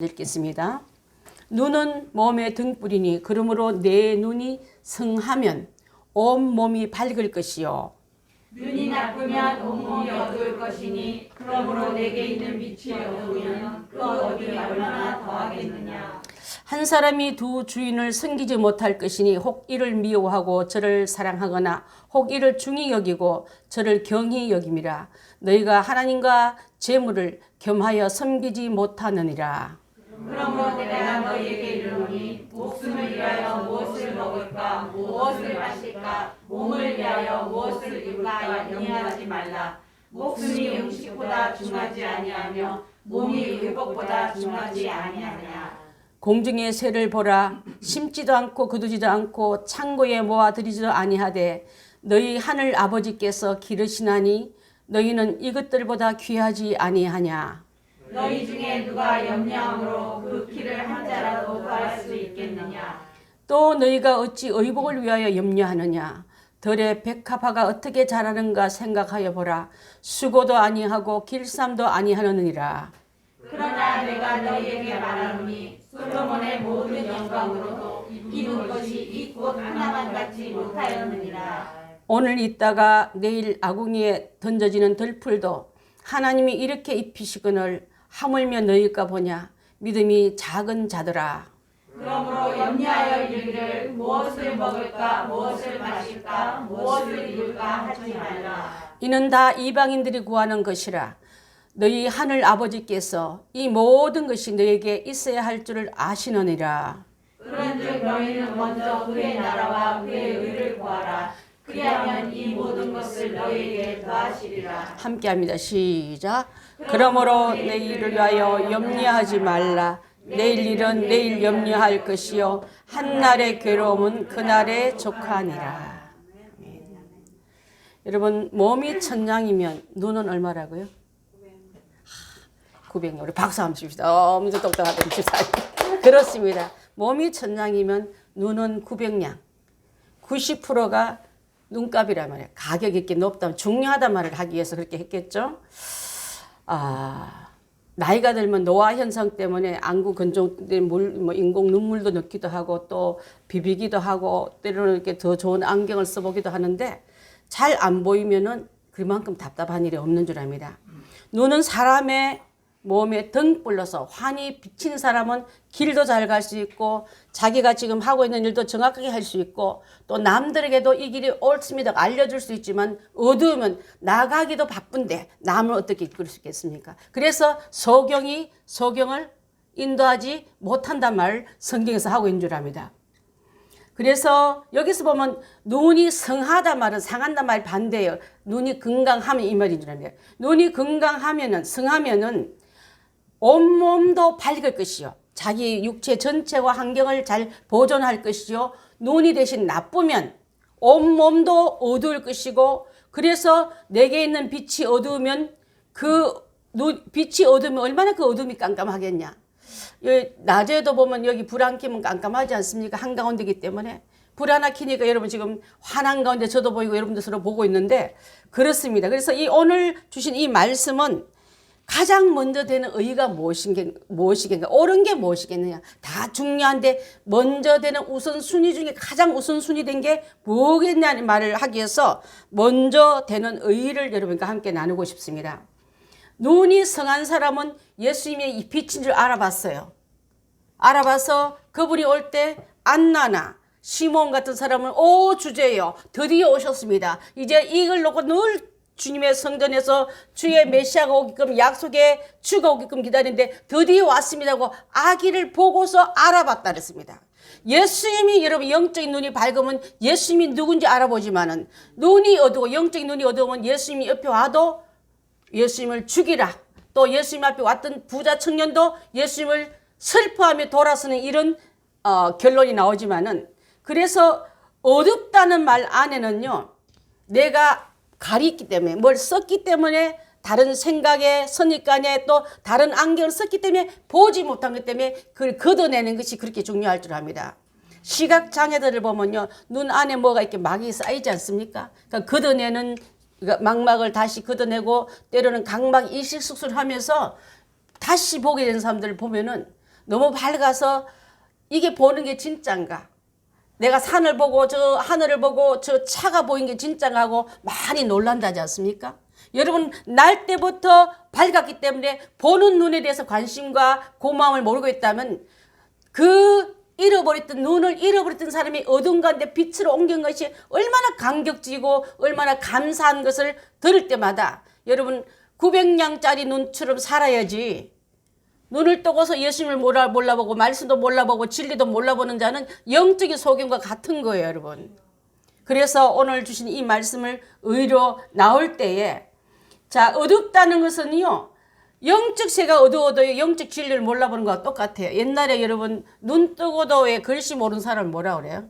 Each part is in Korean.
읽겠습니다. 눈은 몸의 등불이니 그러므로 내 눈이 성하면 온 몸이 밝을 것이요 눈이 나쁘면 온몸이 어두울 것이니 그러므로 내게 있는 빛이 어두우면 그 어둠이 얼마나 더하겠느냐. 한 사람이 두 주인을 섬기지 못할 것이니 혹 이를 미워하고 저를 사랑하거나 혹 이를 중히 여기고 저를 경히 여김이라. 너희가 하나님과 재물을 겸하여 섬기지 못하느니라. 그러므로 내가 너희에게 이르노니 목숨을 위하여 무엇을 먹을까 무엇을 마실까 몸을 위하여 무엇을 입을까 염려하지 말라. 목숨이 음식보다 중하지 아니하며 몸이 의복보다 중하지 아니하냐. 공중의 새를 보라. 심지도 않고 거두지도 않고 창고에 모아들이지도 아니하되 너희 하늘 아버지께서 기르시나니 너희는 이것들보다 귀하지 아니하냐. 너희 중에 누가 염려함으로 그 키를 한 자라도 더할 수 있겠느냐. 또 너희가 어찌 의복을 위하여 염려하느냐. 들의 백합화가 어떻게 자라는가 생각하여 보라. 수고도 아니하고 길쌈도 아니하느니라. 그러나 내가 너희에게 말하노니 솔로몬의 모든 영광으로도 입은 것이 이 꽃 하나만 같지 못하였느니라. 오늘 있다가 내일 아궁이에 던져지는 들풀도 하나님이 이렇게 입히시거늘 하물며 너희가 보냐. 믿음이 작은 자들아. 그러므로 염려하여 이르기를 무엇을 먹을까 무엇을 마실까 무엇을 입을까 하지 말라. 이는 다 이방인들이 구하는 것이라. 너희 하늘 아버지께서 이 모든 것이 너에게 있어야 할 줄을 아시느니라. 그런즉 너희는 먼저 그의 나라와 그의 의를 구하라. 그리하면 이 모든 것을 너희에게 더하시리라. 함께합니다. 시작. 그러므로 내일을 위하여 염려하지 말라. 내일 일은 내일 염려할 것이요 한날의 괴로움은 그날에 족하니라. 여러분, 몸이 천냥이면 눈은 얼마라고요? 900냥. 우리 박수 한번 칩시다. 엄청 똑똑하던 집사님. 그렇습니다. 몸이 천냥이면 눈은 900냥. 90%가 눈값이란 말이에요. 가격이 이렇게 높다면 중요하단 말을 하기 위해서 그렇게 했겠죠. 나이가 들면 노화 현상 때문에 안구 건조된 인공 눈물도 넣기도 하고 또 비비기도 하고 때로는 이렇게 더 좋은 안경을 써보기도 하는데 잘 안 보이면은 그만큼 답답한 일이 없는 줄 압니다. 눈은 사람의 몸에 등불로서 환히 비친 사람은 길도 잘 갈 수 있고 자기가 지금 하고 있는 일도 정확하게 할 수 있고 또 남들에게도 이 길이 옳습니다 알려줄 수 있지만 어두우면 나가기도 바쁜데 남을 어떻게 이끌 수 있겠습니까? 그래서 소경을 인도하지 못한단 말을 성경에서 하고 있는 줄 압니다. 그래서 여기서 보면 눈이 성하다 말은 상한다 말 반대예요. 눈이 건강하면 이 말인 줄 압니다. 눈이 건강하면은 성하면은 온몸도 밝을 것이요. 자기 육체 전체와 환경을 잘 보존할 것이요. 눈이 대신 나쁘면 온몸도 어두울 것이고 그래서 내게 있는 빛이 어두우면 빛이 어두우면 얼마나 그 어둠이 깜깜하겠냐. 낮에도 보면 여기 불 안 켜면 깜깜하지 않습니까? 한가운데이기 때문에. 불 하나 켜니까 여러분 지금 환한 가운데 저도 보이고 여러분도 서로 보고 있는데 그렇습니다. 그래서 이 오늘 주신 이 말씀은 가장 먼저 되는 의가 무엇이겠는가? 옳은 게 무엇이겠느냐? 다 중요한데 먼저 되는 우선순위 중에 가장 우선순위 된 게 뭐겠냐는 말을 하기 위해서 먼저 되는 의를 여러분과 함께 나누고 싶습니다. 눈이 성한 사람은 예수님의 이 빛인 줄 알아봤어요. 알아봐서 그분이 올 때 안나나 시몬 같은 사람은 오 주제요 드디어 오셨습니다. 이제 이걸 놓고 늘 주님의 성전에서 주의 메시아가 오게끔 약속의 주가 오게끔 기다리는데 드디어 왔습니다 하고 아기를 보고서 알아봤다 그랬습니다. 예수님이 여러분 영적인 눈이 밝으면 예수님이 누군지 알아보지만은 눈이 어두워 영적인 눈이 어두우면 예수님이 옆에 와도 예수님을 죽이라. 또 예수님 앞에 왔던 부자 청년도 예수님을 슬퍼하며 돌아서는 이런 결론이 나오지만은 그래서 어둡다는 말 안에는요. 내가 가리기 때문에 뭘 썼기 때문에 다른 생각에 선입관에 또 다른 안경을 썼기 때문에 보지 못한 것 때문에 그걸 걷어내는 것이 그렇게 중요할 줄 압니다. 시각장애들을 보면요. 눈 안에 뭐가 이렇게 막이 쌓이지 않습니까? 그러니까 걷어내는 망막을 다시 걷어내고 때로는 각막 이식 수술하면서 다시 보게 되는 사람들을 보면은 너무 밝아서 이게 보는 게 진짠가? 내가 산을 보고 저 하늘을 보고 저 차가 보인 게 진짠가 하고 많이 놀란다지 않습니까? 여러분 날 때부터 밝았기 때문에 보는 눈에 대해서 관심과 고마움을 모르고 있다면 그 잃어버렸던 눈을 잃어버렸던 사람이 어두운 가운데 빛으로 옮긴 것이 얼마나 감격지고 얼마나 감사한 것을 들을 때마다 여러분 900냥짜리 눈처럼 살아야지. 눈을 뜨고서 예수님을 몰라보고 말씀도 몰라보고 진리도 몰라보는 자는 영적인 소경과 같은 거예요, 여러분. 그래서 오늘 주신 이 말씀을 의로 나올 때에 자, 어둡다는 것은요. 영적 세가 어두워도 영적 진리를 몰라보는 거와 똑같아요. 옛날에 여러분 눈 뜨고도 왜 글씨 모르는 사람을 뭐라 그래요?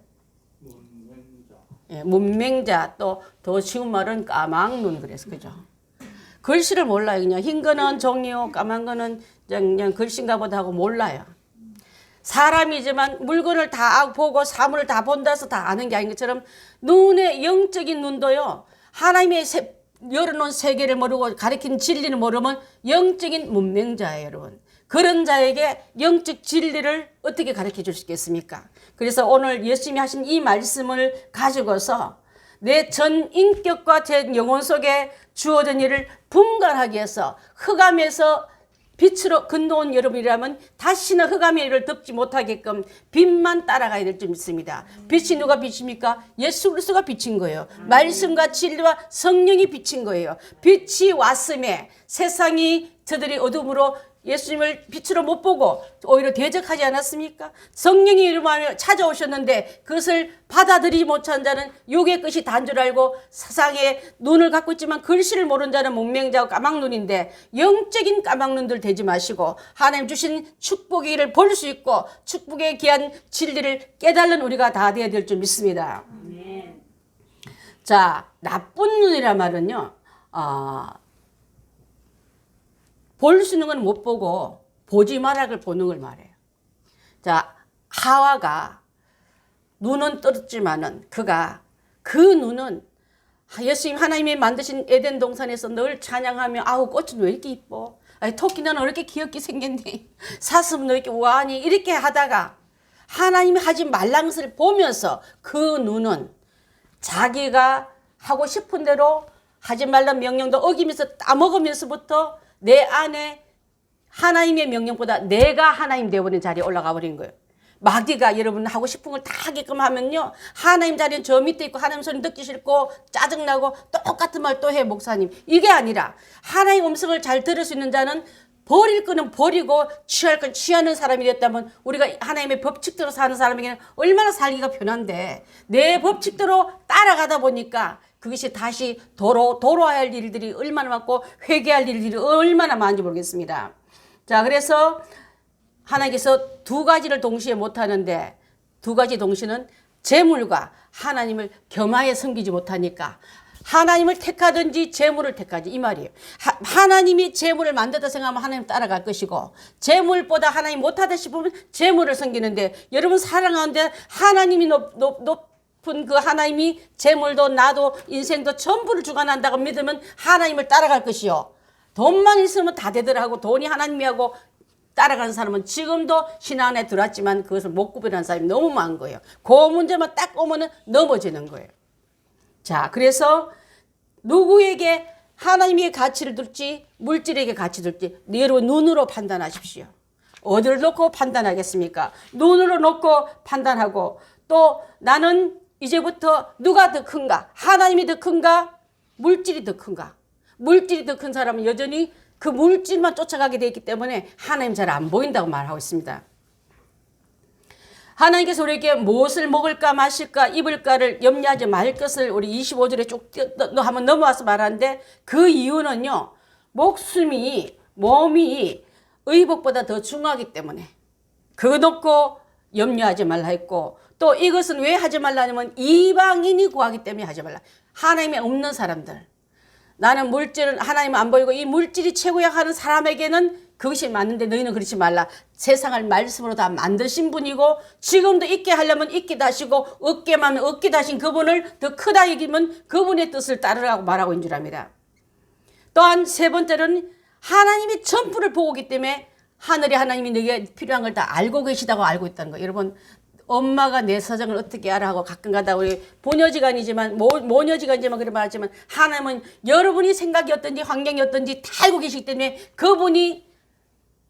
문맹자. 또 더 쉬운 말은 까막눈 그래서 그죠? 글씨를 몰라요. 그냥 흰 거는 종이요, 까만 거는 그냥 글씨인가 보다 하고 몰라요. 사람이지만 물건을 다 보고 사물을 다 본다 해서 다 아는 게 아닌 것처럼 눈의 영적인 눈도요. 하나님의 열어놓은 세계를 모르고 가르친 진리를 모르면 영적인 문맹자예요, 여러분. 그런 자에게 영적 진리를 어떻게 가르쳐 줄 수 있겠습니까? 그래서 오늘 예수님이 하신 이 말씀을 가지고서 내 전 인격과 제 영혼 속에 주어진 일을 분간하기 위해서 흑암에서 빛으로 건너온 여러분이라면 다시는 흑암의 일을 덮지 못하게끔 빛만 따라가야 될 줄 믿습니다. 빛이 누가 빛입니까? 예수 그리스도가 빛인 거예요. 말씀과 진리와 성령이 빛인 거예요. 빛이 왔음에 세상이 저들이 어둠으로 예수님을 빛으로 못 보고 오히려 대적하지 않았습니까? 성령이 이름하며 찾아오셨는데 그것을 받아들이지 못한 자는 육의 끝이 단 줄 알고 세상에 눈을 갖고 있지만 글씨를 모르는 자는 문맹자고 까막눈인데 영적인 까막눈들 되지 마시고 하나님 주신 축복의 일을 볼 수 있고 축복에 귀한 진리를 깨달는 우리가 다 되어야 될 줄 믿습니다. 자, 나쁜 눈이란 말은요. 볼 수 있는 건 못 보고 보지 말아를 보는 걸 말해요. 자, 하와가 눈은 떴지만은 그가 그 눈은 예수님 하나님이 만드신 에덴 동산에서 늘 찬양하며 아우 꽃은 왜 이렇게 이뻐? 아니 토끼는 왜 이렇게 귀엽게 생겼니? 사슴은 왜 이렇게 우아하니? 이렇게 하다가 하나님이 하지 말란 것을 보면서 그 눈은 자기가 하고 싶은 대로 하지 말란 명령도 어기면서 따먹으면서부터 내 안에 하나님의 명령보다 내가 하나님 되어버린 자리에 올라가 버린 거예요. 마귀가 여러분 하고 싶은 걸 다 하게끔 하면요. 하나님 자리는 저 밑에 있고 하나님 소리 듣기 싫고 짜증나고 똑같은 말 또 해 목사님. 이게 아니라 하나님 음성을 잘 들을 수 있는 자는 버릴 거는 버리고 취할 건 취하는 사람이 됐다면 우리가 하나님의 법칙대로 사는 사람에게는 얼마나 살기가 편한데 내 법칙대로 따라가다 보니까 그것이 다시 돌아야 할 일들이 얼마나 많고 회개할 일들이 얼마나 많은지 모르겠습니다. 자, 그래서 하나님께서 두 가지를 동시에 못하는데 두 가지 동시는 재물과 하나님을 겸하여 섬기지 못하니까 하나님을 택하든지 재물을 택하지 이 말이에요. 하나님이 재물을 만들다 생각하면 하나님 따라갈 것이고 재물보다 하나님 못하다 싶으면 재물을 섬기는데 여러분 사랑하는데 하나님이 높은 그 하나님이 재물도 나도 인생도 전부를 주관한다고 믿으면 하나님을 따라갈 것이요. 돈만 있으면 다 되더라 하고 돈이 하나님이하고 따라가는 사람은 지금도 신앙 안에 들어왔지만 그것을 못 구별하는 사람이 너무 많은 거예요. 그 문제만 딱 오면 넘어지는 거예요. 자, 그래서 누구에게 하나님의 가치를 둘지 물질에게 가치 둘지 여러분 눈으로 판단하십시오. 어디를 놓고 판단하겠습니까? 눈으로 놓고 판단하고 또 나는 이제부터 누가 더 큰가? 하나님이 더 큰가? 물질이 더 큰가? 물질이 더 큰 사람은 여전히 그 물질만 쫓아가게 되어 있기 때문에 하나님 잘 안 보인다고 말하고 있습니다. 하나님께서 우리에게 무엇을 먹을까 마실까 입을까를 염려하지 말 것을 우리 25절에 쭉 한번 넘어와서 말하는데 그 이유는요. 몸이 의복보다 더 중요하기 때문에 그거 놓고 염려하지 말라 했고 또 이것은 왜 하지 말라 하냐면 이방인이 구하기 때문에 하지 말라. 하나님이 없는 사람들. 나는 물질은 하나님 안 보이고 이 물질이 최고야 하는 사람에게는 그것이 맞는데 너희는 그렇지 말라. 세상을 말씀으로 다 만드신 분이고 지금도 있게 하려면 있게 다시고 없게만 하면 없게 다신 그분을 더 크다 여기면 그분의 뜻을 따르라고 말하고 있는 줄 압니다. 또한 세 번째는 하나님이 전부를 보고 있기 때문에 하늘의 하나님이 너에게 필요한 걸 다 알고 계시다고 알고 있다는 거예요. 여러분, 엄마가 내 사정을 어떻게 알아 하고 가끔가다 우리 모녀지간이지만 모녀지간이지만 그래 말하지만 하나님은 여러분이 생각이 어떤지 환경이 어떤지 다 알고 계시기 때문에 그분이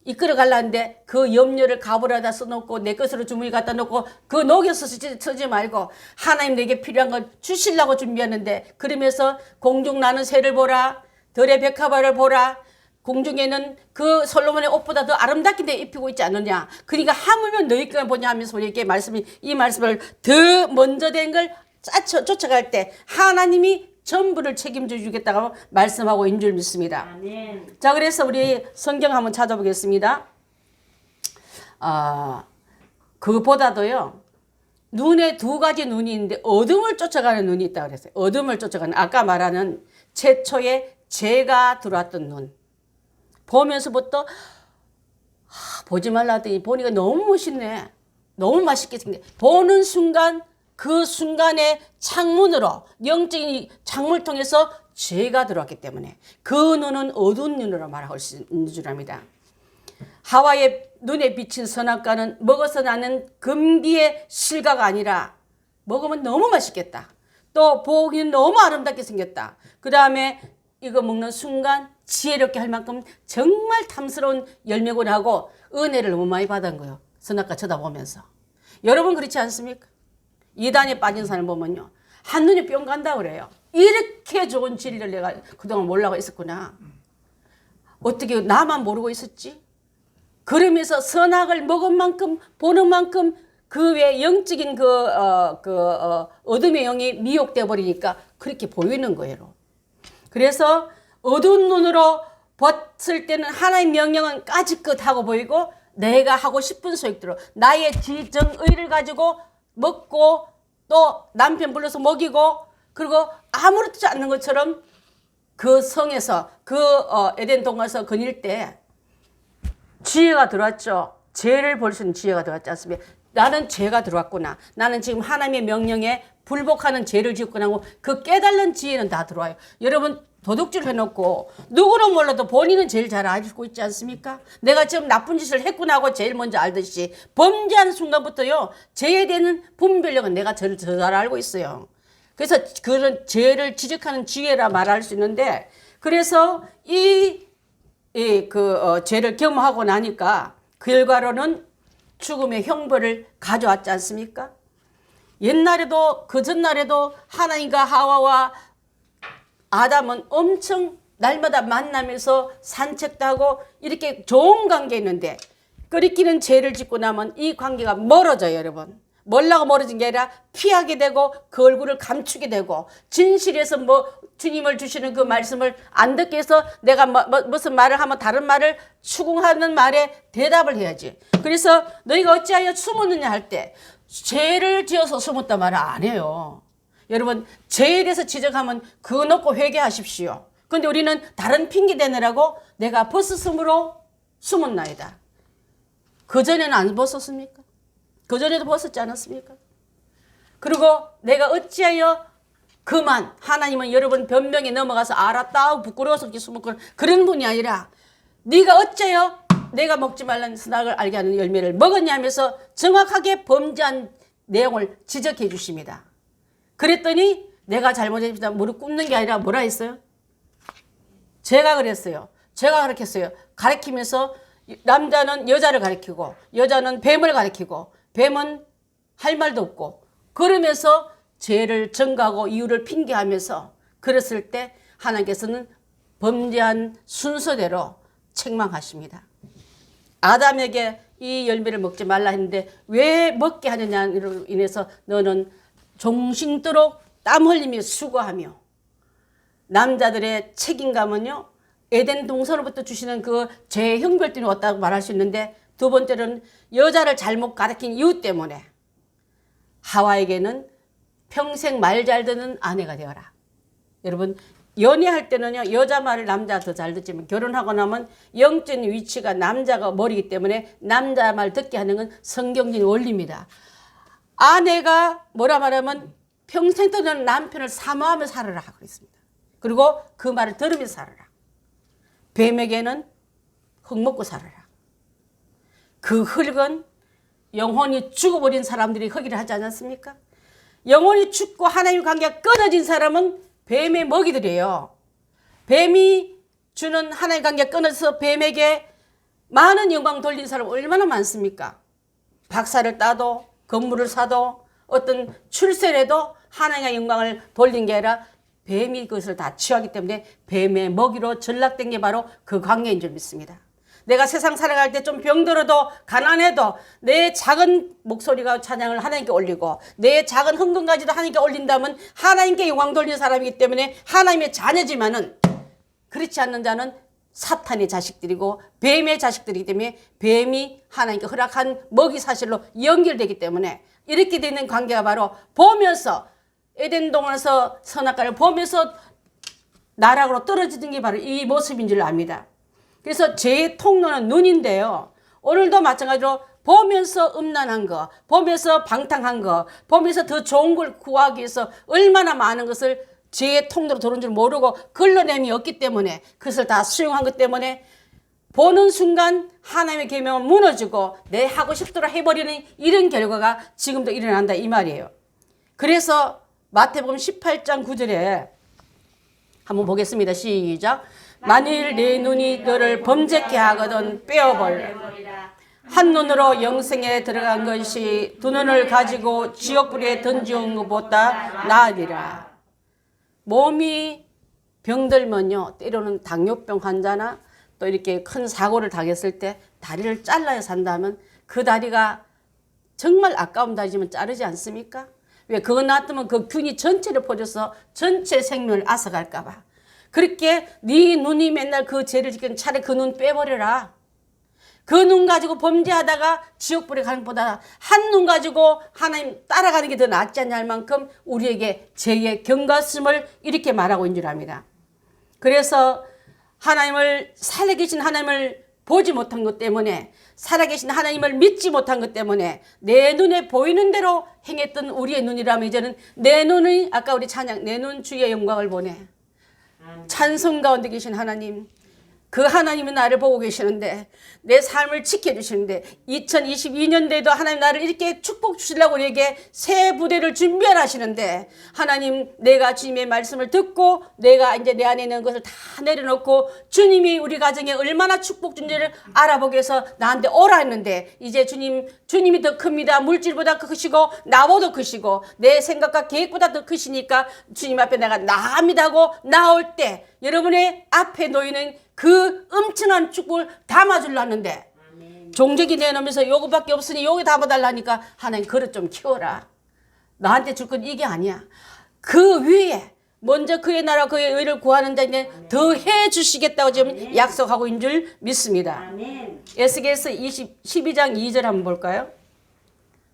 이끌어 가려는데 그 염려를 가불에다 써놓고 내 것으로 주머니 갖다 놓고 그 녹여서 쓰지 말고 하나님 내게 필요한 걸 주시려고 준비하는데 그러면서 공중 나는 새를 보라 들의 백합화를 보라 공중에는 그 솔로몬의 옷보다 더 아름답게 내 입히고 있지 않느냐. 그러니까 하물며 너희 것만 보냐 하면서 우리에게 이 말씀을 더 먼저 된 걸 쫓아갈 때 하나님이 전부를 책임져 주겠다고 말씀하고 있는 줄 믿습니다. 아멘. 자, 그래서 우리 성경 한번 찾아보겠습니다. 그보다도요. 눈에 두 가지 눈이 있는데 어둠을 쫓아가는 눈이 있다고 그랬어요. 어둠을 쫓아가는 아까 말하는 최초의 죄가 들어왔던 눈. 보면서부터 보지 말라 하더니 보니까 너무 멋있네. 너무 맛있게 생겼네. 보는 순간 그 순간의 창문으로 영적인 창문을 통해서 죄가 들어왔기 때문에 그 눈은 어두운 눈으로 말할 수 있는 줄 압니다. 하와의 눈에 비친 선악과는 먹어서 나는 금기의 실과가 아니라 먹으면 너무 맛있겠다. 또 보기는 너무 아름답게 생겼다. 그 다음에 이거 먹는 순간 지혜롭게 할 만큼 정말 탐스러운 열매곤 하고 은혜를 너무 많이 받은 거예요. 선악과 쳐다보면서. 여러분 그렇지 않습니까? 이단에 빠진 사람을 보면요. 한눈에 뿅 간다 그래요. 이렇게 좋은 진리를 내가 그동안 몰라고 있었구나. 어떻게 나만 모르고 있었지? 그러면서 선악을 먹은 만큼 보는 만큼 그 외 영적인 어둠의 영이 미혹되어 버리니까 그렇게 보이는 거예요. 그래서 어두운 눈으로 봤을 때는 하나님의 명령은 까짓것하고 보이고 내가 하고 싶은 소익대로 나의 지정의를 가지고 먹고 또 남편 불러서 먹이고 그리고 아무렇지 않는 것처럼 그 성에서 에덴 동산에서 거닐 때 지혜가 들어왔죠. 죄를 볼 수 있는 지혜가 들어왔지 않습니까? 나는 죄가 들어왔구나. 나는 지금 하나님의 명령에 불복하는 죄를 지었구나 하고 그 깨달는 지혜는 다 들어와요. 여러분 도둑질 해놓고 누구는 몰라도 본인은 제일 잘 알고 있지 않습니까? 내가 지금 나쁜 짓을 했구나 하고 제일 먼저 알듯이 범죄하는 순간부터요. 죄에 대한 분별력은 내가 제일 잘 알고 있어요. 그래서 그런 죄를 지적하는 지혜라 말할 수 있는데 그래서 죄를 경험하고 나니까 그 결과로는 죽음의 형벌을 가져왔지 않습니까? 옛날에도 그 전날에도 하나님과 하와와 아담은 엄청 날마다 만나면서 산책도 하고 이렇게 좋은 관계였는데 끓이키는 죄를 짓고 나면 이 관계가 멀어져요, 여러분. 멀라고 멀어진 게 아니라 피하게 되고 그 얼굴을 감추게 되고 진실에서 주님을 주시는 그 말씀을 안 듣게 해서 내가 무슨 말을 하면 다른 말을 추궁하는 말에 대답을 해야지. 그래서 너희가 어찌하여 숨었느냐 할 때 죄를 지어서 숨었단 말을 안 해요. 여러분 죄에 대해서 지적하면 그거 놓고 회개하십시오. 그런데 우리는 다른 핑계 대느라고 내가 벗었으므로 숨었나이다. 그전에는 안 벗었습니까? 그전에도 벗었지 않았습니까? 그리고 내가 어찌하여 그만 하나님은 여러분 변명에 넘어가서 알았다 부끄러워서 숨었고 그런 분이 아니라 네가 어째요 내가 먹지 말라는 선악을 알게 하는 열매를 먹었냐 하면서 정확하게 범죄한 내용을 지적해 주십니다. 그랬더니 내가 잘못했다 무릎 꿇는 게 아니라 뭐라 했어요? 제가 그랬어요. 제가 가르쳤어요. 가르치면서 남자는 여자를 가르치고 여자는 뱀을 가르치고 뱀은 할 말도 없고 그러면서 죄를 전가하고 이유를 핑계하면서 그랬을 때 하나님께서는 범죄한 순서대로 책망하십니다. 아담에게 이 열매를 먹지 말라 했는데 왜 먹게 하느냐로 인해서 너는 종신도록 땀 흘리며 수고하며 남자들의 책임감은요 에덴 동산으로부터 주시는 그 죄의 형벌 때문에 왔다고 말할 수 있는데 두 번째는 여자를 잘못 가르친 이유 때문에 하와에게는 평생 말 잘 듣는 아내가 되어라. 여러분 연애할 때는요 여자 말을 남자가 더 잘 듣지만 결혼하고 나면 영적인 위치가 남자가 머리이기 때문에 남자 말 듣게 하는 건 성경적인 원리입니다. 아내가 뭐라 말하면 평생 동안 남편을 사모하며 살아라 하고 있습니다. 그리고 그 말을 들으면서 살아라. 뱀에게는 흙 먹고 살아라. 그 흙은 영혼이 죽어버린 사람들이 흙이라 하지 않았습니까? 영혼이 죽고 하나님 관계가 끊어진 사람은 뱀의 먹이들이에요. 뱀이 주는 하나님 관계가 끊어져서 뱀에게 많은 영광 돌린 사람 얼마나 많습니까? 박사를 따도 건물을 사도 어떤 출세라도 하나님의 영광을 돌린 게 아니라 뱀이 그것을 다 취하기 때문에 뱀의 먹이로 전락된 게 바로 그 관계인 줄 믿습니다. 내가 세상 살아갈 때 좀 병들어도 가난해도 내 작은 목소리가 찬양을 하나님께 올리고 내 작은 흥금까지도 하나님께 올린다면 하나님께 영광 돌리는 사람이기 때문에 하나님의 자녀지만은 그렇지 않는 자는 사탄의 자식들이고 뱀의 자식들이기 때문에 뱀이 하나님께 허락한 먹이 사실로 연결되기 때문에 이렇게 되는 관계가 바로 보면서 에덴 동안에서 선악과를 보면서 나락으로 떨어지는 게 바로 이 모습인 줄 압니다. 그래서 죄의 통로는 눈인데요. 오늘도 마찬가지로 보면서 음란한 거, 보면서 방탕한 거, 보면서 더 좋은 걸 구하기 위해서 얼마나 많은 것을 죄의 통로로 들어온 줄 모르고 걸러냄이 없기 때문에 그것을 다 수용한 것 때문에 보는 순간 하나님의 계명은 무너지고 내 하고 싶도록 해버리는 이런 결과가 지금도 일어난다 이 말이에요. 그래서 마태복음 18장 9절에 한번 보겠습니다. 시작. 만일 내 눈이 너를 범죄케 하거든 빼어버려. 한 눈으로 영생에 들어간 것이 두 눈을 가지고 지옥불에 던지는 것보다 나으리라. 몸이 병들면요, 때로는 당뇨병 환자나 또 이렇게 큰 사고를 당했을 때 다리를 잘라야 산다면 그 다리가 정말 아까운 다리지만 자르지 않습니까? 왜 그거 놔두면 그 균이 전체를 퍼져서 전체 생명을 앗아갈까 봐. 그렇게 네 눈이 맨날 그 죄를 지키는 차라리 그 눈 빼버려라. 그 눈 가지고 범죄하다가 지옥불에 가는 것보다 한 눈 가지고 하나님 따라가는 게 더 낫지 않냐 할 만큼 우리에게 죄의 경각심을 이렇게 말하고 있는 줄 압니다. 그래서 하나님을 살아계신 하나님을 보지 못한 것 때문에 살아계신 하나님을 믿지 못한 것 때문에 내 눈에 보이는 대로 행했던 우리의 눈이라면 이제는 내 눈이 아까 우리 찬양 내 눈 주의 영광을 보내. 찬송 가운데 계신 하나님, 그 하나님은 나를 보고 계시는데 내 삶을 지켜주시는데 2022년도에도 하나님 나를 이렇게 축복 주시려고 우리에게 새 부대를 준비하시는데 하나님 내가 주님의 말씀을 듣고 내가 이제 내 안에 있는 것을 다 내려놓고 주님이 우리 가정에 얼마나 축복 준지를 알아보기 위해서 나한테 오라 했는데 이제 주님이 더 큽니다. 물질보다 크시고 나보다 크시고 내 생각과 계획보다 더 크시니까 주님 앞에 내가 나갑니다 하고 나올 때 여러분의 앞에 놓이는 그 엄청난 축복을 담아주려는데 종족이 내놓으면서 요거밖에 없으니 요거 담아달라니까 하나님 그릇 좀 키워라. 나한테 줄 건 이게 아니야. 그 위에 먼저 그의 나라 그의 의를 구하는 자에게 더 해주시겠다고 지금 약속하고 있는 줄 믿습니다. 에스겔서 12장 2절 한번 볼까요?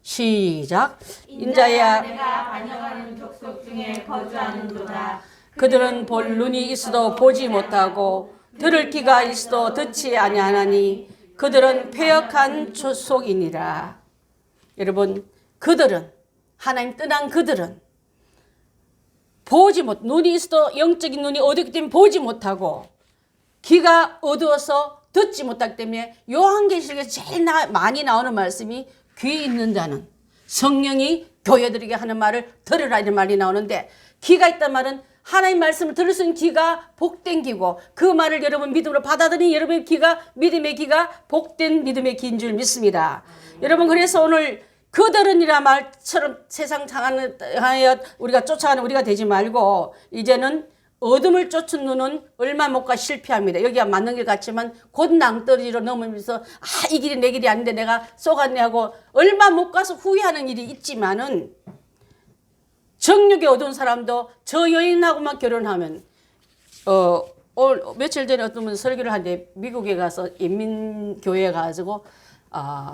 시작. 인자야 내가 반역하는 족속 중에 거주하는도다. 그들은 볼 눈이 있어도 보지 못하고 들을 귀가 있어도 듣지 아니하나니 그들은 패역한 족속이니라. 여러분 그들은 하나님 떠난 그들은 보지 못 눈이 있어도 영적인 눈이 어둡기 때문에 보지 못하고 귀가 어두워서 듣지 못하기 때문에 요한계시록에서 제일 많이 나오는 말씀이 귀 있는 자는 성령이 교회들에게 하는 말을 들으라 이런 말이 나오는데 귀가 있단 말은 하나님 말씀을 들을 수 있는 귀가 복된 귀고 그 말을 여러분 믿음으로 받아들이니 여러분의 귀가 믿음의 귀가 복된 믿음의 귀인 줄 믿습니다. 여러분 그래서 오늘 그들은이라 말처럼 세상 향하여 우리가 쫓아가는 우리가 되지 말고 이제는 어둠을 쫓은 눈은 얼마 못 가 실패합니다. 여기가 맞는 길 같지만 곧 낭떠러지로 넘으면서 이 길이 내 길이 아닌데 내가 쏘갔네 하고 얼마 못 가서 후회하는 일이 있지만은 정욕에 어두운 사람도 저 여인하고만 결혼하면 며칠 전에 어떤 분 설교를 하는데 미국에 가서 인민교회에 가지고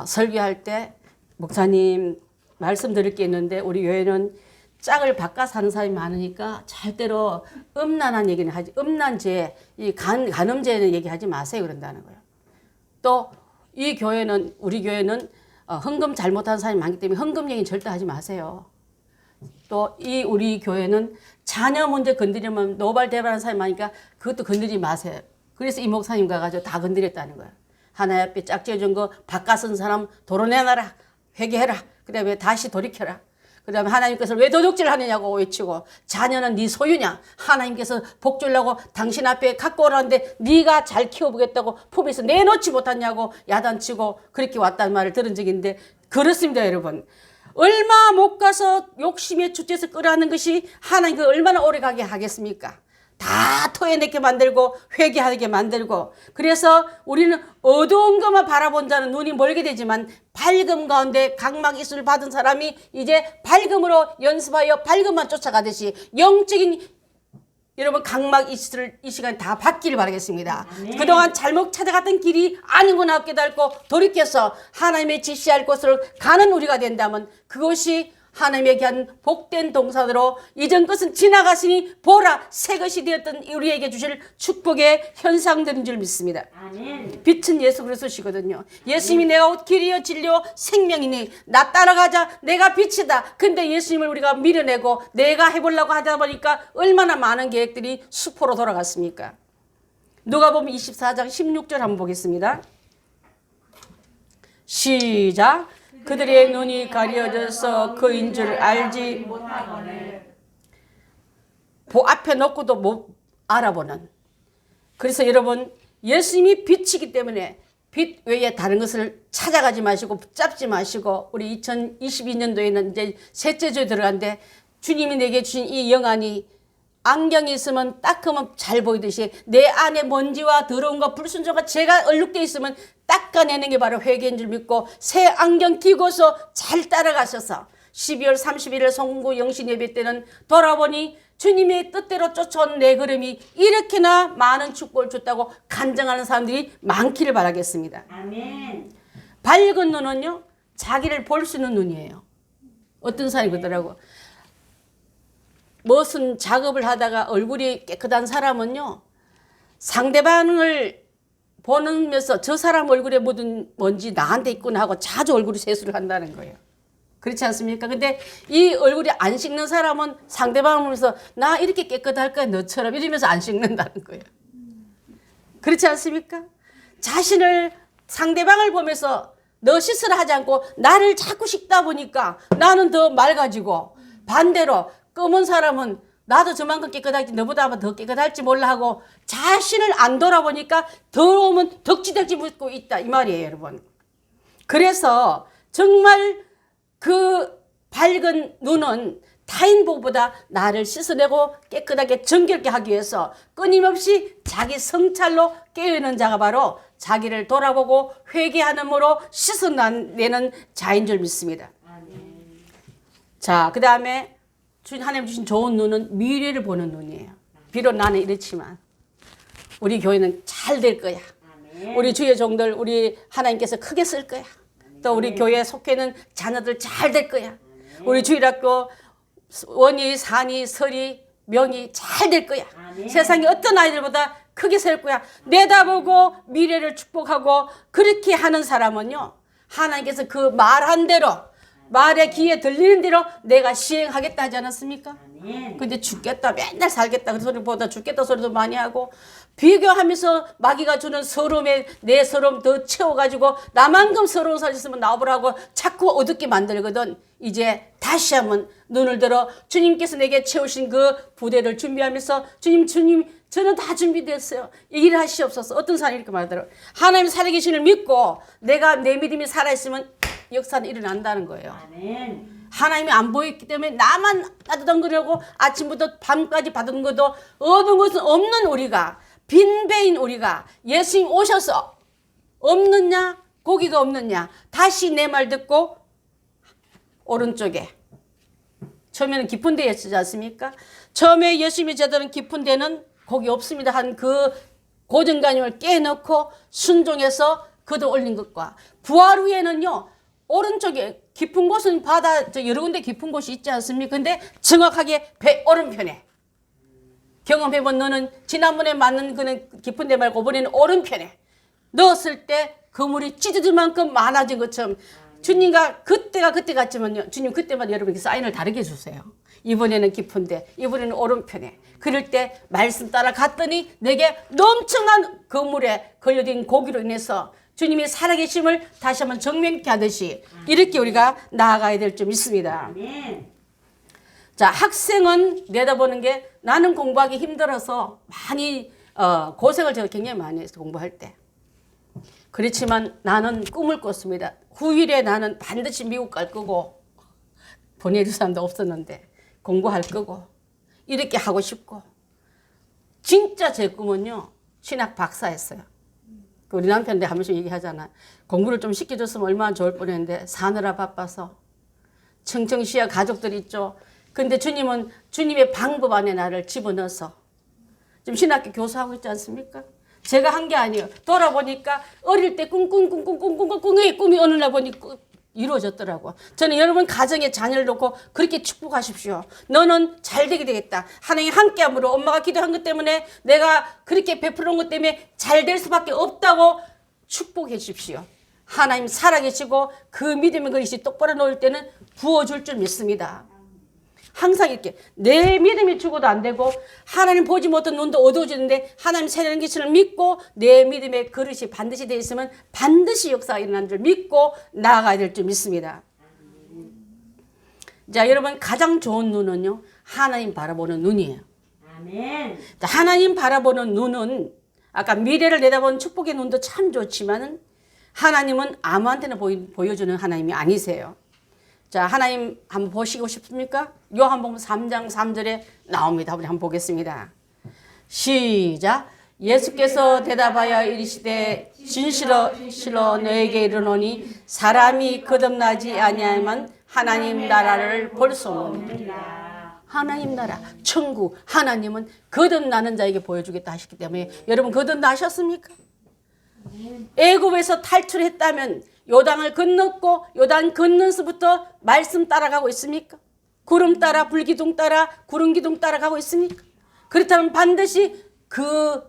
설교할 때 목사님 말씀 드릴 게 있는데 우리 교회는 짝을 바꿔 사는 사람이 많으니까 절대로 음란한 얘기는 하지 음란죄, 이 간음죄는 얘기하지 마세요 그런다는 거예요. 또 이 교회는 우리 교회는 헌금 잘못한 사람이 많기 때문에 헌금 얘기는 절대 하지 마세요. 또 이 우리 교회는 자녀 문제 건드리면 노발대발하는 사람이 많으니까 그것도 건드리지 마세요. 그래서 이 목사님 가가지고 다 건드렸다는 거예요. 하나님 앞에 짝지어준 거 바깥선 사람 도로 내놔라. 회개해라. 그 다음에 다시 돌이켜라. 그 다음에 하나님께서 왜 도둑질 하느냐고 외치고 자녀는 네 소유냐. 하나님께서 복 주려고 당신 앞에 갖고 오라는데 네가 잘 키워보겠다고 품에서 내놓지 못했냐고 야단치고 그렇게 왔다는 말을 들은 적이 있는데 그렇습니다 여러분. 얼마 못 가서 욕심의 주제에서 끌어안는 것이 하나님께 얼마나 오래가게 하겠습니까? 다 토해내게 만들고 회개하게 만들고 그래서 우리는 어두운 것만 바라본 자는 눈이 멀게 되지만 밝음 가운데 각막 이슬을 받은 사람이 이제 밝음으로 연습하여 밝음만 쫓아가듯이 영적인 여러분 각막 이슬을 이 시간 다 받기를 바라겠습니다. 그동안 잘못 찾아갔던 길이 아니구나 깨닫고 돌이켜서 하나님의 지시할 곳을 가는 우리가 된다면 그것이 하나님에게 한 복된 동산으로 이전 것은 지나갔으니 보라 새 것이 되었던 우리에게 주실 축복의 현상들인 줄 믿습니다. 아멘. 빛은 예수 그리스도시거든요. 예수님이 내가 길이요 진리요 생명이니 나 따라가자 내가 빛이다. 근데 예수님을 우리가 밀어내고 내가 해보려고 하다 보니까 얼마나 많은 계획들이 수포로 돌아갔습니까? 누가복음 24장 16절 한번 보겠습니다. 시작. 그들의 눈이 가려져서 그인 줄 알지 못하거늘 앞에 놓고도 못 알아보는. 그래서 여러분 예수님이 빛이기 때문에 빛 외에 다른 것을 찾아가지 마시고 붙잡지 마시고 우리 2022년도에는 이제 셋째 주에 들어간데 주님이 내게 주신 이 영안이 안경이 있으면 닦으면 잘 보이듯이 내 안에 먼지와 더러움과 불순종과 죄가 얼룩되어 있으면 닦아내는 게 바로 회개인 줄 믿고 새 안경 끼고서 잘 따라가셔서 12월 31일 송구 영신 예배 때는 돌아보니 주님의 뜻대로 쫓아온 내 걸음이 이렇게나 많은 축복을 줬다고 간증하는 사람들이 많기를 바라겠습니다. 아멘. 밝은 눈은요 자기를 볼 수 있는 눈이에요. 어떤 사람이 그러더라고. 무슨 작업을 하다가 얼굴이 깨끗한 사람은요 상대방을 보면서 저 사람 얼굴에 묻은 먼지 나한테 있구나 하고 자주 얼굴이 세수를 한다는 거예요. 그렇지 않습니까? 근데 이 얼굴이 안 씻는 사람은 상대방을 보면서 나 이렇게 깨끗할 거야 너처럼 이러면서 안 씻는다는 거예요. 그렇지 않습니까? 자신을 상대방을 보면서 너 씻으라 하지 않고 나를 자꾸 씻다 보니까 나는 더 맑아지고 반대로 검은 사람은 나도 저만큼 깨끗할지 너보다 아마 더 깨끗할지 몰라 하고 자신을 안 돌아보니까 더러우면 덕지덕지 묻고 있다 이 말이에요 여러분. 그래서 정말 그 밝은 눈은 타인보보다 나를 씻어내고 깨끗하게 정결케 하기 위해서 끊임없이 자기 성찰로 깨어있는 자가 바로 자기를 돌아보고 회개하는으로 씻어내는 자인 줄 믿습니다. 자, 그 다음에 하나님 주신 좋은 눈은 미래를 보는 눈이에요. 비록 나는 이렇지만 우리 교회는 잘 될 거야. 우리 주의 종들 우리 하나님께서 크게 쓸 거야. 또 우리 교회에 속해 있는 자녀들 잘 될 거야. 우리 주일학교 원이 산이 설이 명이 잘 될 거야. 세상에 어떤 아이들보다 크게 살 거야. 내다보고 미래를 축복하고 그렇게 하는 사람은요 하나님께서 그 말한 대로 말의 귀에 들리는 대로 내가 시행하겠다 하지 않았습니까? 근데 죽겠다 맨날 살겠다 그 소리보다 죽겠다 소리도 많이 하고 비교하면서 마귀가 주는 서러움에 내 서러움 더 채워가지고 나만큼 서러운 사람 있으면 나오라고 자꾸 어둡게 만들거든. 이제 다시 한번 눈을 들어 주님께서 내게 채우신 그 부대를 준비하면서 주님 저는 다 준비됐어요. 일하시옵소서. 어떤 사람이 이렇게 말하더라고요. 하나님 살아계신을 믿고 내가 내 믿음이 살아있으면 역사는 일어난다는 거예요. 아멘. 하나님이 안 보였기 때문에 나만 따뜻한거리고 아침부터 밤까지 받은 것도 얻은 것은 없는 우리가 빈배인 우리가 예수님 오셔서 없느냐 고기가 없느냐 다시 내 말 듣고 오른쪽에 처음에는 깊은 데에 쓰지 않습니까? 처음에 예수님의 제자는 깊은 데는 고기 없습니다 한 그 고정관념을 깨놓고 순종해서 그도 올린 것과 부활 후에는요 오른쪽에 깊은 곳은 바다 여러 군데 깊은 곳이 있지 않습니까? 근데 정확하게 배 오른편에 경험해본 너는 지난번에 맞는 그는 깊은 데 말고 이번에는 오른편에 넣었을 때 그물이 찢어질 만큼 많아진 것처럼 주님과 그때가 그때 같지만요 주님 그때마다 여러분께 사인을 다르게 주세요. 이번에는 깊은데 이번에는 오른편에 그럴 때 말씀 따라 갔더니 내게 넘쳐난 그물에 걸려진 고기로 인해서 주님의 살아계심을 다시 한번 정명케 하듯이 이렇게 우리가 나아가야 될 줄 믿습니다. 아멘. 자, 학생은 내다보는 게 나는 공부하기 힘들어서 많이 고생을 제가 굉장히 많이 했어요. 공부할 때. 그렇지만 나는 꿈을 꿨습니다. 후일에 나는 반드시 미국 갈 거고 보내줄 사람도 없었는데 공부할 거고 이렇게 하고 싶고 진짜 제 꿈은요. 신학 박사였어요. 우리 남편한테 한 번씩 얘기하잖아. 공부를 좀 시켜줬으면 얼마나 좋을 뻔했는데 사느라 바빠서 청청시야 가족들 있죠. 근데 주님은 주님의 방법 안에 나를 집어넣어서 지금 신학교 교수하고 있지 않습니까? 제가 한 게 아니에요. 돌아보니까 어릴 때 꿈의 꿈이 어느 날 보니까 이루어졌더라고. 저는 여러분 가정에 자녀를 놓고 그렇게 축복하십시오. 너는 잘 되게 되겠다. 하나님 함께함으로 엄마가 기도한 것 때문에 내가 그렇게 베풀은 것 때문에 잘 될 수밖에 없다고 축복해 주십시오. 하나님 살아계시고 그 믿음의 그릇이 똑바로 놓을 때는 부어줄 줄 믿습니다. 항상 이렇게 내 믿음이 죽어도 안 되고 하나님 보지 못한 눈도 어두워지는데 하나님 살아계는 것을 믿고 내 믿음의 그릇이 반드시 되어 있으면 반드시 역사가 일어나는 줄 믿고 나아가야 될 줄 믿습니다. 자, 여러분 가장 좋은 눈은요 하나님 바라보는 눈이에요. 아멘. 자, 하나님 바라보는 눈은 아까 미래를 내다보는 축복의 눈도 참 좋지만은 하나님은 아무한테나 보여주는 하나님이 아니세요. 자, 하나님 한번 보시고 싶습니까? 요한복음 3장 3절에 나옵니다. 우리 한번 보겠습니다. 시작. 예수께서 대답하여 이르시되 진실로 너에게 이르노니 사람이 거듭나지 아니하면 하나님 나라를 볼 수 없느니라. 하나님 나라, 천국, 하나님은 거듭나는 자에게 보여주겠다 하셨기 때문에 여러분 거듭나셨습니까? 애굽에서 탈출했다면 요단을 건넜고 요단 건너서부터 말씀 따라가고 있습니까? 구름 따라 불기둥 따라 구름 기둥 따라가고 있습니까? 그렇다면 반드시 그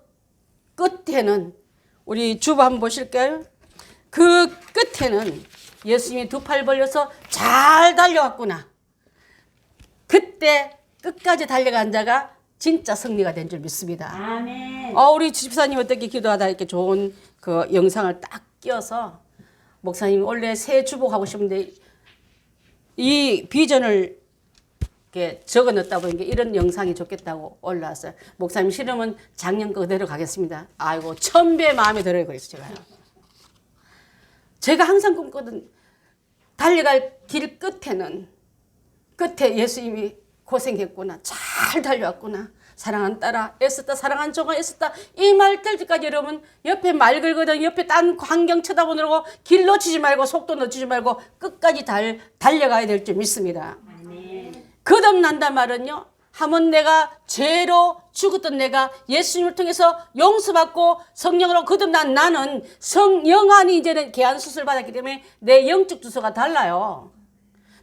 끝에는 우리 주보 한번 보실까요? 그 끝에는 예수님이 두 팔 벌려서 잘 달려왔구나. 그때 끝까지 달려간 자가 진짜 승리가 된 줄 믿습니다. 아멘. 우리 집사님 어떻게 기도하다 이렇게 좋은 그 영상을 딱 끼워서 목사님 원래 새 주복하고 싶은데 이 비전을 이렇게 적어 넣었다 보니까 이런 영상이 좋겠다고 올라왔어요. 목사님 싫으면 작년 거 그대로 가겠습니다. 아이고 1000배 마음에 들어요. 그래서 제가 항상 꿈꾸던 달려갈 길 끝에 예수님이 고생했구나. 잘 달려왔구나. 사랑한 딸아 애썼다. 사랑한 종아 애썼다. 이 말 들 때까지 여러분 옆에 말 걸거든 옆에 딴 광경 쳐다보느라고 길 놓치지 말고 속도 놓치지 말고 끝까지 달려가야 될 줄 믿습니다. 아멘. 거듭난단 말은요. 하면 내가 죄로 죽었던 내가 예수님을 통해서 용서받고 성령으로 거듭난 나는 영안이 이제는 개안수술 받았기 때문에 내 영적 주소가 달라요.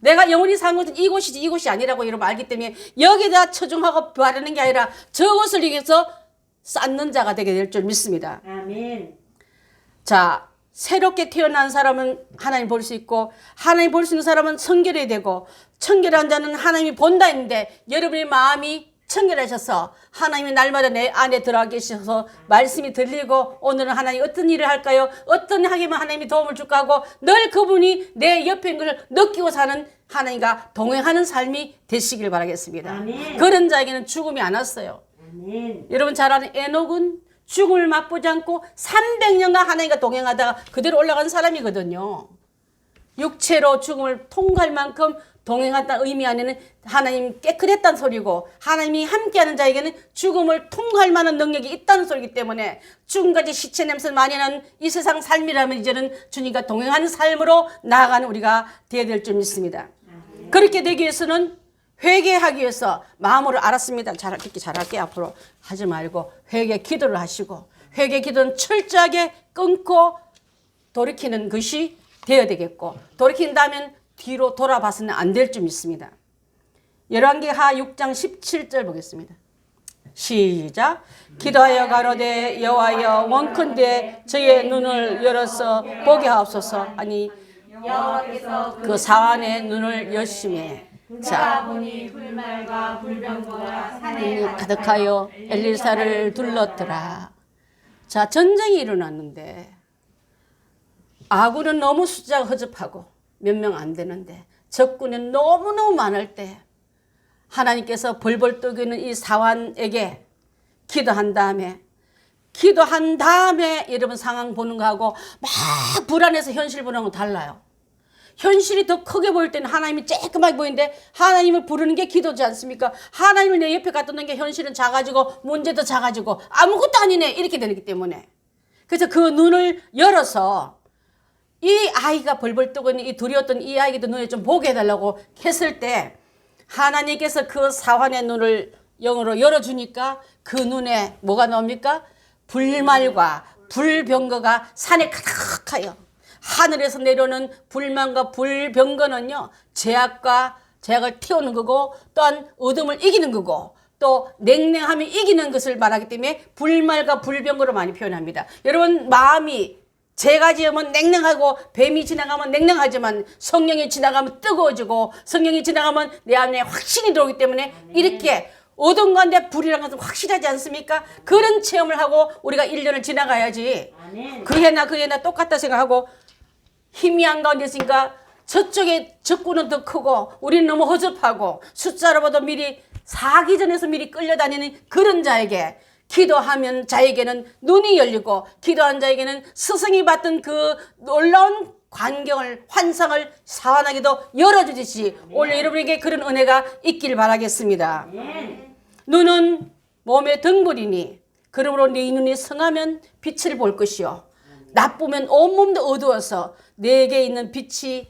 내가 영원히 산 것은 이곳이지 이곳이 아니라고 여러분 알기 때문에 여기다 처중하고 바르는 게 아니라 저것을 위해서 쌓는 자가 되게 될 줄 믿습니다. 아멘. 자, 새롭게 태어난 사람은 하나님 볼 수 있고 하나님 볼 수 있는 사람은 청결해야 되고 청결한 자는 하나님이 본다 했는데 여러분의 마음이 청결하셔서 하나님이 날마다 내 안에 들어가 계셔서 말씀이 들리고 오늘은 하나님 어떤 일을 할까요? 어떤 하기만 하나님이 도움을 줄까 하고 늘 그분이 내 옆에 있는 걸 느끼고 사는 하나님과 동행하는 삶이 되시길 바라겠습니다. 아멘. 그런 자에게는 죽음이 안 왔어요. 아멘. 여러분 잘 아는 에녹은 죽음을 맛보지 않고 300년간 하나님과 동행하다가 그대로 올라간 사람이거든요. 육체로 죽음을 통과할 만큼 동행했다는 의미 안에는 하나님 깨끗했다는 소리고 하나님이 함께하는 자에게는 죽음을 통과할 만한 능력이 있다는 소리이기 때문에 죽음까지 시체 냄새 많이 나는 이 세상 삶이라면 이제는 주님과 동행하는 삶으로 나아가는 우리가 되어야 될 줄 믿습니다. 그렇게 되기 위해서는 회개하기 위해서 마음으로 알았습니다. 그렇게 잘할게 앞으로 하지 말고 회개 기도를 하시고 회개 기도는 철저하게 끊고 돌이키는 것이 되어야 되겠고 돌이킨다면 뒤로 돌아봐서는 안 될 줄 믿습니다. 열왕기하 6장 17절 보겠습니다. 시작. 기도하여 가로되 여호와여 원컨대 저의 눈을 열어서 보게 하옵소서. 아니 여호와께서 그 사안의 눈을 열심히 자 보니 불말과 불병거가 산에 가득하여 엘리사를 둘렀더라. 자, 전쟁이 일어났는데 아군은 너무 숫자가 허접하고 몇 명 안 되는데 적군은 너무너무 많을 때 하나님께서 벌벌 떠기는 이 사환에게 기도한 다음에 여러분 상황 보는 거하고 막 불안해서 현실 보는 거 달라요. 현실이 더 크게 보일 때는 하나님이 쬐끔하게 보이는데 하나님을 부르는 게 기도지 않습니까? 하나님을 내 옆에 갖다 놓은 게 현실은 작아지고 문제도 작아지고 아무것도 아니네 이렇게 되기 때문에 그래서 그 눈을 열어서 이 아이가 벌벌 떠고 있는 이 두려웠던 이 아이에게도 눈을 좀 보게 해달라고 했을 때 하나님께서 그 사환의 눈을 영으로 열어주니까 그 눈에 뭐가 나옵니까? 불말과 불병거가 산에 가득하여 하늘에서 내려오는 불만과 불병거는요 제약을 태우는 거고 또한 어둠을 이기는 거고 또 냉랭함이 이기는 것을 말하기 때문에 불말과 불병거로 많이 표현합니다. 여러분 마음이 죄가 지으면 냉랭하고 뱀이 지나가면 냉랭하지만 성령이 지나가면 뜨거워지고 성령이 지나가면 내 안에 확신이 들어오기 때문에 이렇게 어둠 가운데 불이라는 것은 확실하지 않습니까? 그런 체험을 하고 우리가 1년을 지나가야지 그 해나 똑같다 생각하고 힘이 한가운데 있으니까 저쪽에 적군은 더 크고 우리는 너무 허접하고 숫자로 봐도 미리 사기 전에서 미리 끌려다니는 그런 자에게 기도하면 자에게는 눈이 열리고 기도한 자에게는 스승이 받던 그 놀라운 광경을 환상을 사환하게도 열어주듯이 오늘 여러분에게 그런 은혜가 있길 바라겠습니다. 눈은 몸의 덩굴이니 그러므로 네 눈이 성하면 빛을 볼 것이요 나쁘면 온몸도 어두워서 내게 있는 빛이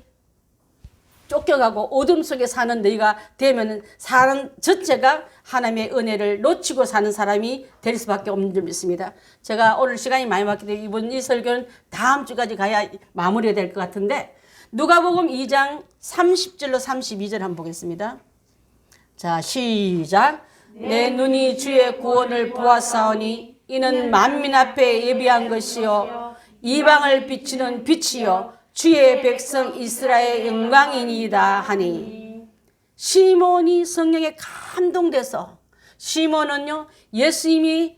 쫓겨가고 어둠 속에 사는 너희가 되면 사는 전체가 하나님의 은혜를 놓치고 사는 사람이 될 수밖에 없는 줄 믿습니다. 제가 오늘 시간이 많이 맞기 때문에 이번 이 설교는 다음 주까지 가야 마무리가 될 것 같은데 누가복음 2장 30절로 32절 한번 보겠습니다. 자 시작. 내 눈이 주의 구원을 보았사오니 이는 만민 앞에 예비한 것이요 이방을 비추는 빛이요 주의 백성 이스라엘 영광이니이다 하니 시몬이 성령에 감동돼서 시몬은요 예수님이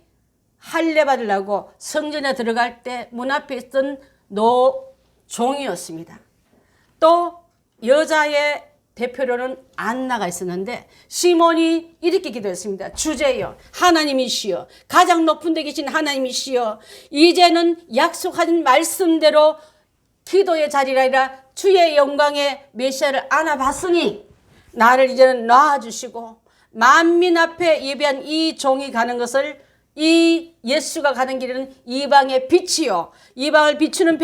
할례 받으려고 성전에 들어갈 때 문 앞에 있던 종이었습니다. 또 여자의 대표로는 안나가 있었는데 시몬이 이렇게 기도했습니다. 주제여 하나님이시여 가장 높은 데 계신 하나님이시여 이제는 약속하신 말씀대로 기도의 자리라 아니라 주의 영광의 메시아를 안아봤으니 나를 이제는 놔주시고 만민 앞에 예비한 이 종이 가는 것을 이 예수가 가는 길은 이방의 빛이요 이방을 비추는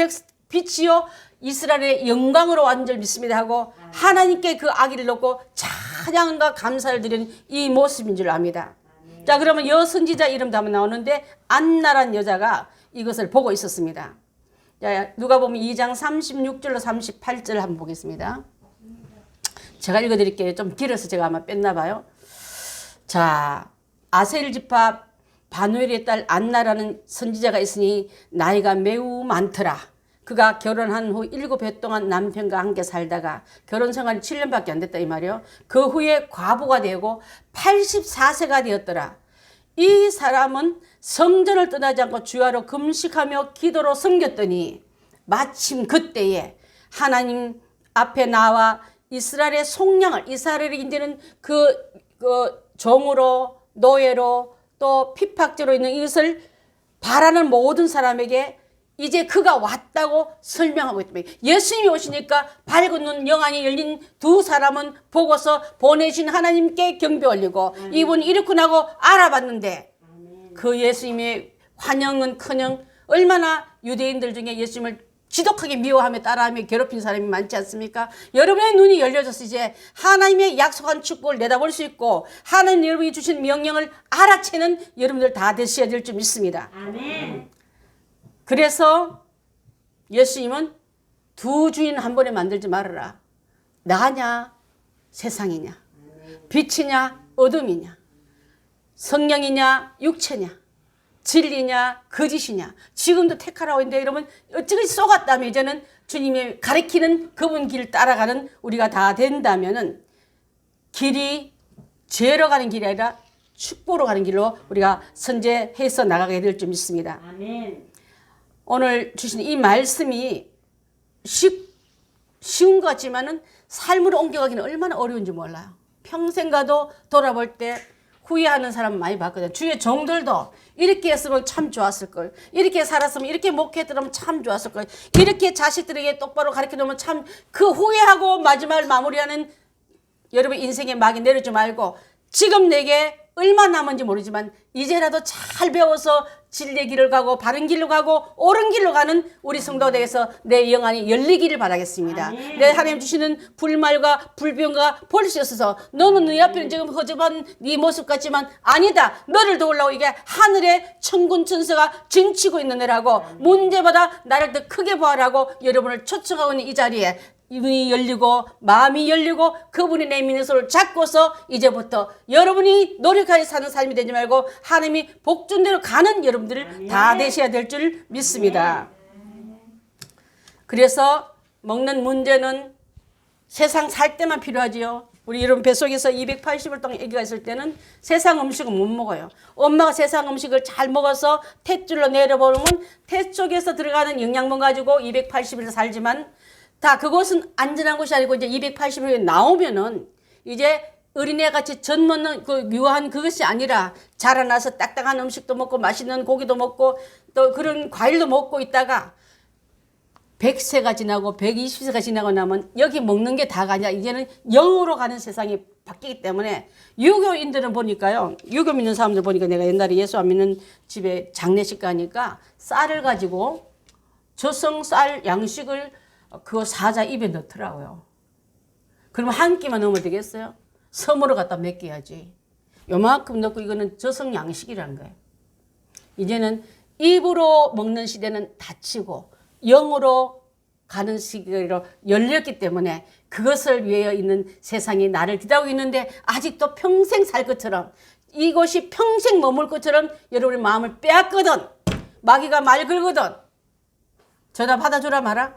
빛이요 이스라엘의 영광으로 완전 히 믿습니다 하고 하나님께 그 아기를 놓고 찬양과 감사를 드리는 이 모습인 줄 압니다. 자 그러면 여선지자 이름도 한번 나오는데 안나란 여자가 이것을 보고 있었습니다. 자, 누가복음 2장 36절로 38절 한번 보겠습니다. 제가 읽어드릴게요. 좀 길어서 제가 아마 뺐나 봐요. 자, 아셀 지파 바누엘의 딸 안나라는 선지자가 있으니 나이가 매우 많더라. 그가 결혼한 후 7해 동안 남편과 함께 살다가 결혼 생활이 7년밖에 안 됐다 이 말이요. 그 후에 과부가 되고 84세가 되었더라. 이 사람은 성전을 떠나지 않고 주야로 금식하며 기도로 섬겼더니 마침 그때에 하나님 앞에 나와 이스라엘의 속량을 이스라엘이 이제는 그 종으로 노예로 또 핍박죄로 있는 이것을 바라는 모든 사람에게 이제 그가 왔다고 설명하고 있습니다. 예수님이 오시니까 밝은 눈 영안이 열린 두 사람은 보고서 보내신 하나님께 경배 올리고 이분이 이렇구나 하고 알아봤는데 그 예수님의 환영은 커녕 얼마나 유대인들 중에 예수님을 지독하게 미워하며 따라하며 괴롭힌 사람이 많지 않습니까? 여러분의 눈이 열려져서 이제 하나님의 약속한 축복을 내다볼 수 있고 하나님 여러분이 주신 명령을 알아채는 여러분들 다 되셔야 될 줄 믿습니다. 아멘. 그래서 예수님은 두 주인 한 번에 만들지 말아라. 나냐 세상이냐 빛이냐 어둠이냐 성령이냐 육체냐 진리냐 거짓이냐 지금도 택하라고 했는데 여러분 어찌그리 쏘갔다면 이제는 주님이 가리키는 그분 길 따라가는 우리가 다 된다면은 길이 죄로 가는 길이 아니라 축복으로 가는 길로 우리가 선제해서 나가게 될 줄 믿습니다. 아멘. 오늘 주신 이 말씀이 쉬운 것 같지만은 삶으로 옮겨가기는 얼마나 어려운지 몰라요. 평생 가도 돌아볼 때 후회하는 사람 많이 봤거든요. 주위의 종들도 이렇게 했으면 참 좋았을 걸. 이렇게 살았으면, 이렇게 목회했더라면 참 좋았을 걸. 이렇게 자식들에게 똑바로 가르쳐 놓으면 참, 그 후회하고 마지막을 마무리하는 여러분 인생의 막이 내리지 말고, 지금 내게 얼마 남은지 모르지만 이제라도 잘 배워서 진리의 길을 가고 바른 길로 가고 옳은 길로 가는 우리 성도들에게서 내 영안이 열리기를 바라겠습니다. 내 하나님 주시는 불말과 불병과 볼 수 있어서 너는 네 앞에는 지금 허접한 네 모습 같지만 아니다. 너를 도우려고 이게 하늘의 천군 천사가 징치고 있는 애라고, 문제보다 나를 더 크게 보아라고 여러분을 초청하고 있는 이 자리에 눈이 열리고 마음이 열리고 그분이 내미는 손을 잡고서 이제부터 여러분이 노력하여 사는 삶이 되지 말고 하나님이 복준 대로 가는 여러분들을 다 되셔야 될 줄 믿습니다. 그래서 먹는 문제는 세상 살 때만 필요하지요. 우리 여러분 뱃속에서 280일 동안 아기가 있을 때는 세상 음식은 못 먹어요. 엄마가 세상 음식을 잘 먹어서 탯줄로 내려보면 탯 속에서 들어가는 영양분 가지고 280일 살지만 다 그것은 안전한 것이 아니고 이제 280일에 나오면은 이제 어린애 같이 젖 먹는 그 유한 그것이 아니라 자라나서 딱딱한 음식도 먹고 맛있는 고기도 먹고 또 그런 과일도 먹고 있다가 100세가 지나고 120세가 지나고 나면 여기 먹는 게 다가 아니라 이제는 영으로 가는 세상이 바뀌기 때문에 유교인들은 보니까요. 유교 믿는 사람들 보니까 내가 옛날에 예수 안 믿는 집에 장례식 가니까 쌀을 가지고 저성 쌀 양식을 그거 사자 입에 넣더라고요. 그러면 한 끼만 넣으면 되겠어요? 섬으로 갖다 먹여야지. 요만큼 넣고 이거는 저성 양식이라는 거예요. 이제는 입으로 먹는 시대는 닫히고 영으로 가는 시기로 열렸기 때문에 그것을 위해 있는 세상이 나를 기다리고 있는데 아직도 평생 살 것처럼 이것이 평생 머물 것처럼 여러분의 마음을 빼앗거든. 마귀가 말 걸거든. 전화 받아주라 마라.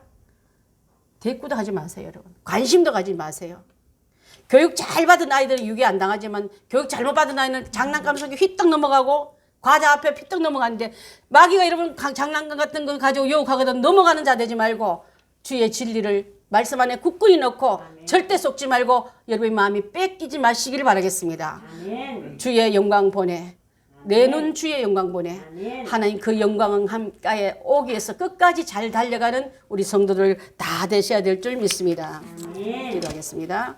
대꾸도 하지 마세요, 여러분. 관심도 가지 마세요. 교육 잘 받은 아이들은 유괴 안 당하지만 교육 잘못 받은 아이는 장난감 속에 휘떡 넘어가고 과자 앞에 휘떡 넘어가는데 마귀가 여러분 장난감 같은 거 가지고 유혹하거든. 넘어가는 자 되지 말고 주의 진리를 말씀 안에 굳건히 넣고 절대 속지 말고 여러분의 마음이 뺏기지 마시기를 바라겠습니다. 주의 영광 보내. 내 눈 주의 영광 보내. 하나님 그 영광은 함께 오기 위해서 끝까지 잘 달려가는 우리 성도들 다 되셔야 될 줄 믿습니다. 기도하겠습니다.